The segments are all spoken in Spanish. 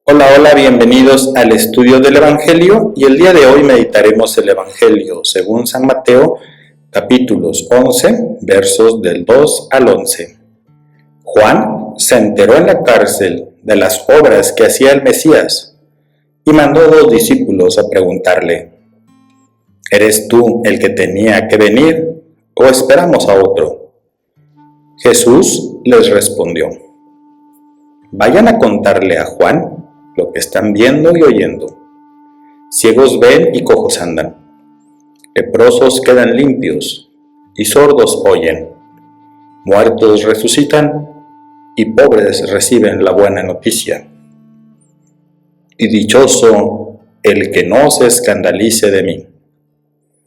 Hola, hola, bienvenidos al estudio del Evangelio y el día de hoy meditaremos el Evangelio según San Mateo, capítulos 11, versos del 2 al 11. Juan se enteró en la cárcel de las obras que hacía el Mesías y mandó 2 discípulos a preguntarle: ¿Eres tú el que tenía que venir o esperamos a otro? Jesús les respondió: Vayan a contarle a Juan lo que están viendo y oyendo. Ciegos ven y cojos andan, leprosos quedan limpios y sordos oyen, muertos resucitan y pobres reciben la buena noticia. Y dichoso el que no se escandalice de mí.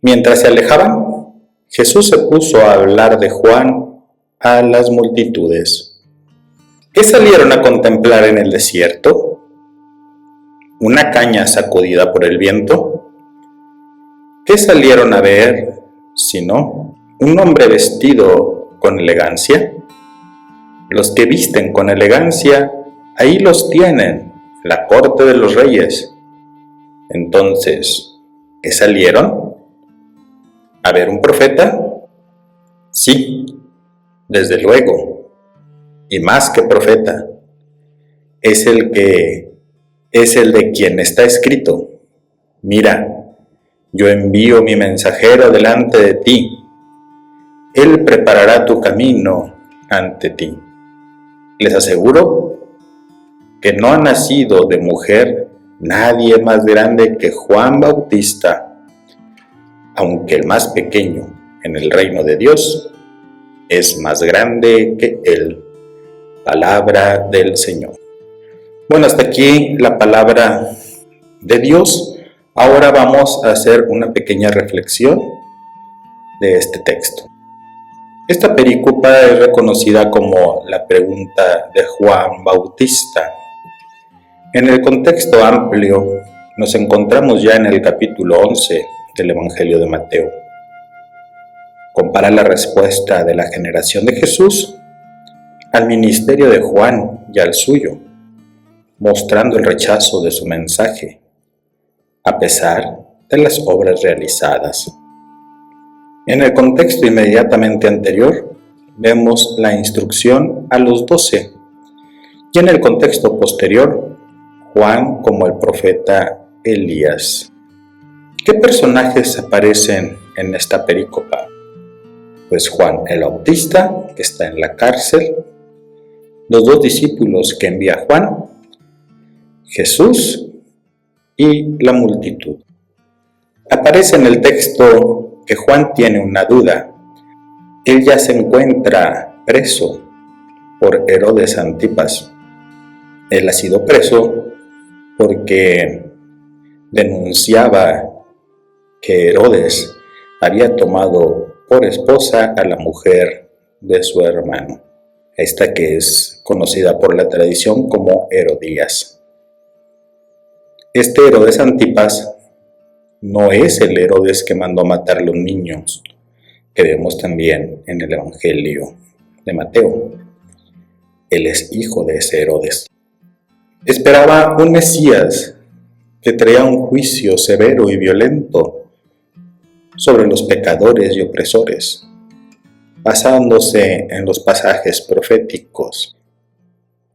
Mientras se alejaban, Jesús se puso a hablar de Juan a las multitudes. ¿Qué salieron a contemplar en el desierto? ¿Una caña sacudida por el viento? ¿Qué salieron a ver, sino un hombre vestido con elegancia? Los que visten con elegancia, ahí los tienen, la corte de los reyes. Entonces, ¿qué salieron? ¿A ver un profeta? Sí, desde luego, y más que profeta, es el de quien está escrito: Mira, yo envío mi mensajero delante de ti. Él preparará tu camino ante ti. Les aseguro que no ha nacido de mujer nadie más grande que Juan Bautista, aunque el más pequeño en el reino de Dios es más grande que él. Palabra del Señor. Bueno, hasta aquí la palabra de Dios. Ahora vamos a hacer una pequeña reflexión de este texto. Esta perícopa es reconocida como la pregunta de Juan Bautista. En el contexto amplio nos encontramos ya en el capítulo 11 del Evangelio de Mateo. Compara la respuesta de la generación de Jesús al ministerio de Juan y al suyo, mostrando el rechazo de su mensaje, a pesar de las obras realizadas. En el contexto inmediatamente anterior, vemos la instrucción a los 12, y en el contexto posterior, Juan como el profeta Elías. ¿Qué personajes aparecen en esta perícopa? Pues Juan el Bautista, que está en la cárcel, los 2 discípulos que envía Juan, Jesús y la multitud. Aparece en el texto que Juan tiene una duda. Él ya se encuentra preso por Herodes Antipas. Él ha sido preso porque denunciaba que Herodes había tomado por esposa a la mujer de su hermano, esta que es conocida por la tradición como Herodías. Este Herodes Antipas no es el Herodes que mandó matar a los niños, que vemos también en el Evangelio de Mateo. Él es hijo de ese Herodes. Esperaba un Mesías que traía un juicio severo y violento sobre los pecadores y opresores, basándose en los pasajes proféticos.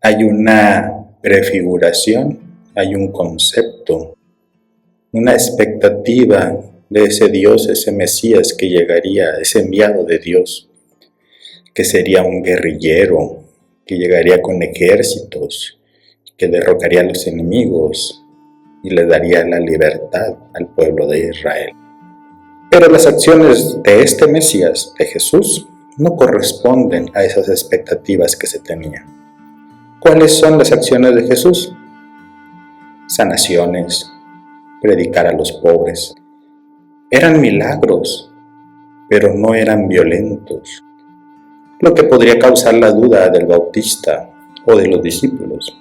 Hay una prefiguración, hay un concepto, una expectativa de ese Dios, ese Mesías que llegaría, ese enviado de Dios, que sería un guerrillero, que llegaría con ejércitos, que derrocaría a los enemigos y le daría la libertad al pueblo de Israel. Pero las acciones de este Mesías, de Jesús, no corresponden a esas expectativas que se tenían. ¿Cuáles son las acciones de Jesús? Sanaciones, predicar a los pobres. Eran milagros, pero no eran violentos, lo que podría causar la duda del Bautista o de los discípulos,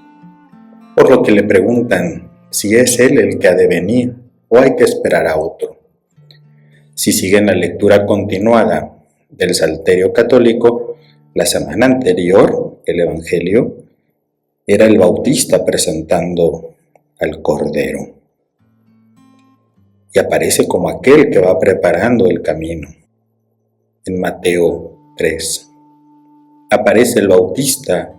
por lo que le preguntan si es él el que ha de venir o hay que esperar a otro. Si siguen la lectura continuada del Salterio Católico, la semana anterior, el Evangelio, Era el Bautista presentando al Cordero. Y aparece como aquel que va preparando el camino. En Mateo 3. Aparece el Bautista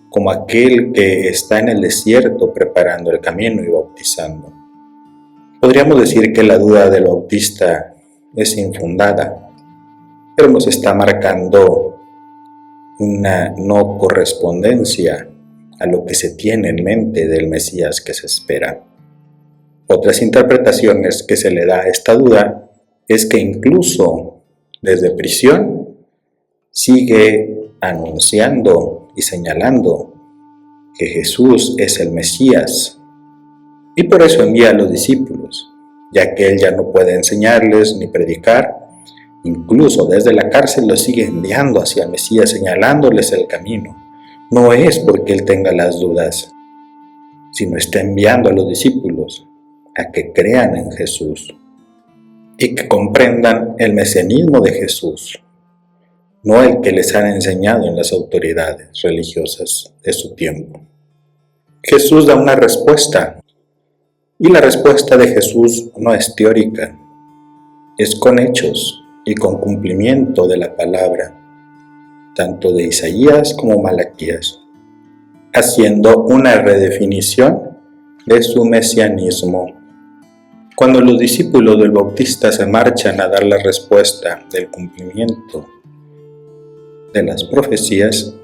como aquel que está en el desierto preparando el camino y bautizando. Podríamos decir que la duda del Bautista es infundada, pero nos está marcando una no correspondencia a lo que se tiene en mente del Mesías que se espera. Otras interpretaciones que se le da a esta duda es que incluso desde prisión sigue anunciando y señalando que Jesús es el Mesías, y por eso envía a los discípulos, ya que él ya no puede enseñarles ni predicar. Incluso desde la cárcel los sigue enviando hacia el Mesías, señalándoles el camino. No es porque él tenga las dudas, sino está enviando a los discípulos a que crean en Jesús y que comprendan el mesianismo de Jesús, no el que les han enseñado en las autoridades religiosas de su tiempo. Jesús da una respuesta, y la respuesta de Jesús no es teórica, es con hechos y con cumplimiento de la palabra, tanto de Isaías como Malaquías, haciendo una redefinición de su mesianismo. Cuando los discípulos del Bautista se marchan a dar la respuesta del cumplimiento de las profecías,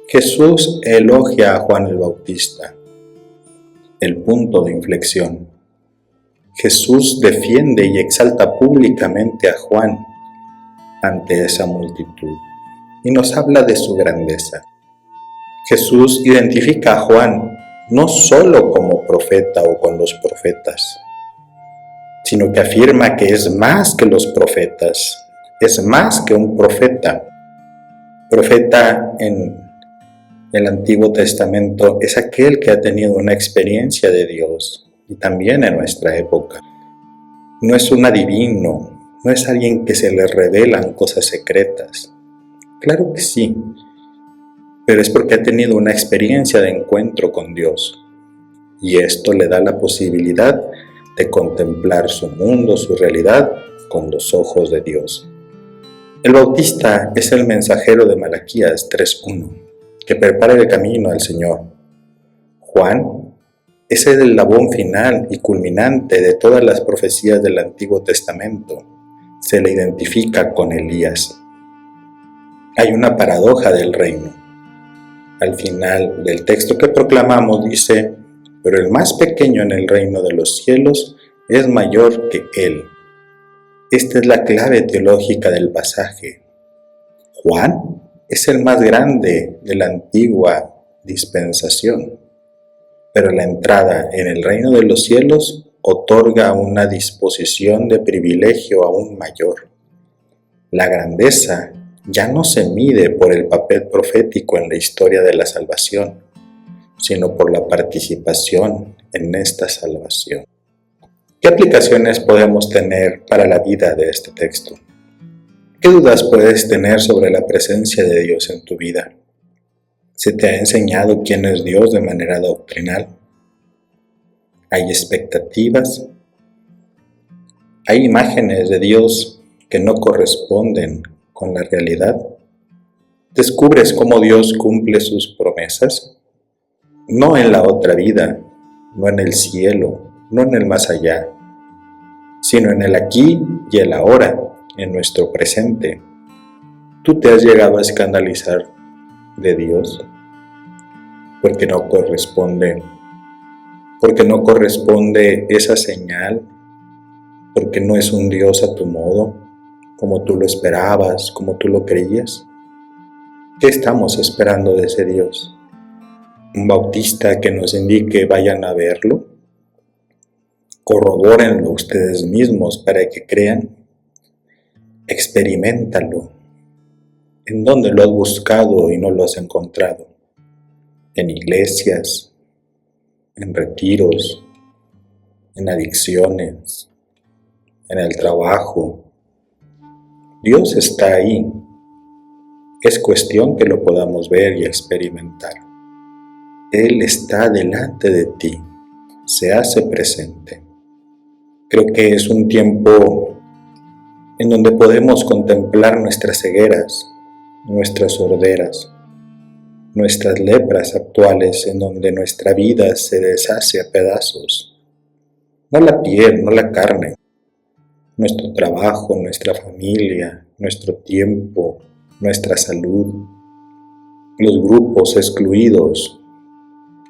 Jesús elogia a Juan el Bautista, el punto de inflexión. Jesús defiende y exalta públicamente a Juan ante esa multitud y nos habla de su grandeza. Jesús identifica a Juan no solo como profeta o con los profetas, sino que afirma que es más que los profetas, es más que un profeta. Profeta en el Antiguo Testamento es aquel que ha tenido una experiencia de Dios, y también en nuestra época. No es un adivino, no es alguien que se le revelan cosas secretas. Claro que sí, pero es porque ha tenido una experiencia de encuentro con Dios, y esto le da la posibilidad de contemplar su mundo, su realidad, con los ojos de Dios. El Bautista es el mensajero de Malaquías 3:1, que prepara el camino al Señor. Juan es el eslabón final y culminante de todas las profecías del Antiguo Testamento. Se le identifica con Elías. Hay una paradoja del reino. Al final del texto que proclamamos dice: pero el más pequeño en el reino de los cielos es mayor que él. Esta es la clave teológica del pasaje. Juan es el más grande de la antigua dispensación, pero la entrada en el reino de los cielos otorga una disposición de privilegio aún mayor. La grandeza ya no se mide por el papel profético en la historia de la salvación, sino por la participación en esta salvación. ¿Qué aplicaciones podemos tener para la vida de este texto? ¿Qué dudas puedes tener sobre la presencia de Dios en tu vida? ¿Se te ha enseñado quién es Dios de manera doctrinal? ¿Hay expectativas? ¿Hay imágenes de Dios que no corresponden con la realidad? ¿Descubres cómo Dios cumple sus promesas? No en la otra vida, no en el cielo, no en el más allá, sino en el aquí y el ahora, en nuestro presente. ¿Tú te has llegado a escandalizar de Dios? Porque no corresponde esa señal, porque no es un Dios a tu modo, como tú lo esperabas, como tú lo creías. ¿Qué estamos esperando de ese Dios? ¿Un Bautista que nos indique vayan a verlo? Corrobórenlo ustedes mismos para que crean. Experiméntalo. ¿En dónde lo has buscado y no lo has encontrado? En iglesias, en retiros, en adicciones, en el trabajo. Dios está ahí. Es cuestión que lo podamos ver y experimentar. Él está delante de ti, se hace presente. Creo que es un tiempo en donde podemos contemplar nuestras cegueras, nuestras sorderas, nuestras lepras actuales, en donde nuestra vida se deshace a pedazos. No la piel, no la carne, nuestro trabajo, nuestra familia, nuestro tiempo, nuestra salud, los grupos excluidos,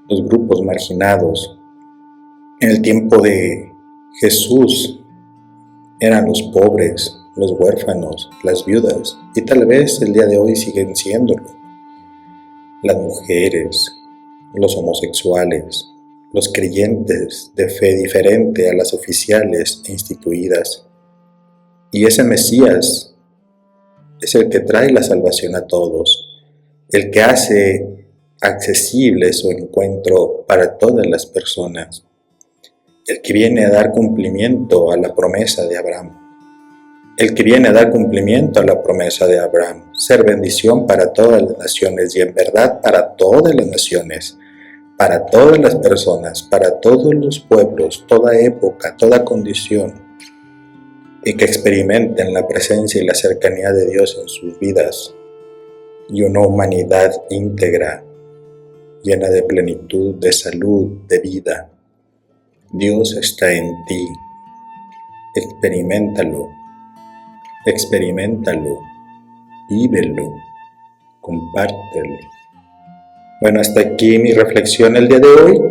los grupos marginados. En el tiempo de Jesús eran los pobres, los huérfanos, las viudas, y tal vez el día de hoy siguen siéndolo. Las mujeres, los homosexuales, los creyentes de fe diferente a las oficiales e instituidas. Y ese Mesías es el que trae la salvación a todos, el que hace accesible su encuentro para todas las personas, el que viene a dar cumplimiento a la promesa de Abraham. El que viene a dar cumplimiento a la promesa de Abraham, ser bendición para todas las naciones y en verdad para todas las naciones, para todas las personas, para todos los pueblos, toda época, toda condición, y que experimenten la presencia y la cercanía de Dios en sus vidas y una humanidad íntegra, llena de plenitud, de salud, de vida. Dios está en ti. Experiméntalo, vívelo, compártelo. Bueno, hasta aquí mi reflexión el día de hoy.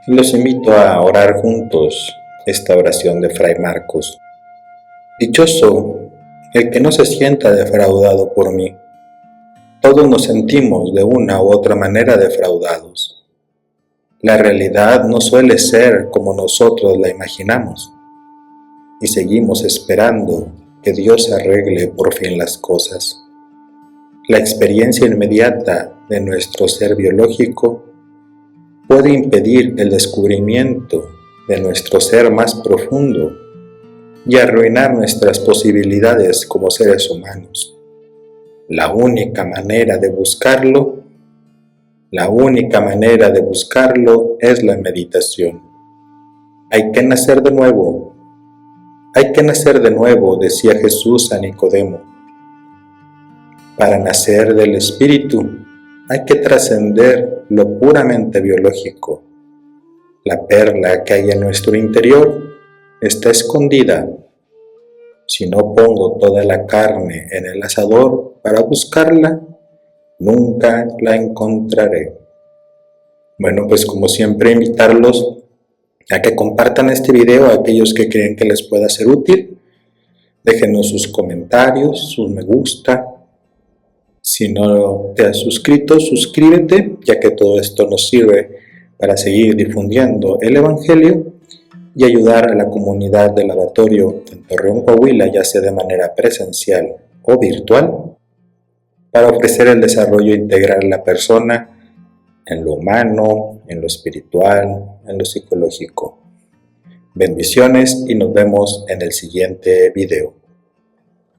Los invito a orar juntos esta oración de Fray Marcos. Dichoso el que no se sienta defraudado por mí. Todos nos sentimos de una u otra manera defraudados. La realidad no suele ser como nosotros la imaginamos y seguimos esperando que Dios arregle por fin las cosas. La experiencia inmediata de nuestro ser biológico puede impedir el descubrimiento de nuestro ser más profundo y arruinar nuestras posibilidades como seres humanos. La única manera de buscarlo es la meditación. Hay que nacer de nuevo. Hay que nacer de nuevo, decía Jesús a Nicodemo. Para nacer del Espíritu hay que trascender lo puramente biológico. La perla que hay en nuestro interior está escondida. Si no pongo toda la carne en el asador para buscarla, nunca la encontraré. Bueno, pues como siempre, invitarlos a que compartan este video a aquellos que creen que les pueda ser útil. Déjenos sus comentarios, sus me gusta. Si no te has suscrito, suscríbete, ya que todo esto nos sirve para seguir difundiendo el Evangelio y ayudar a la comunidad del lavatorio en Torreón, Coahuila, ya sea de manera presencial o virtual, para ofrecer el desarrollo integral de la persona en lo humano, en lo espiritual, en lo psicológico. Bendiciones y nos vemos en el siguiente video.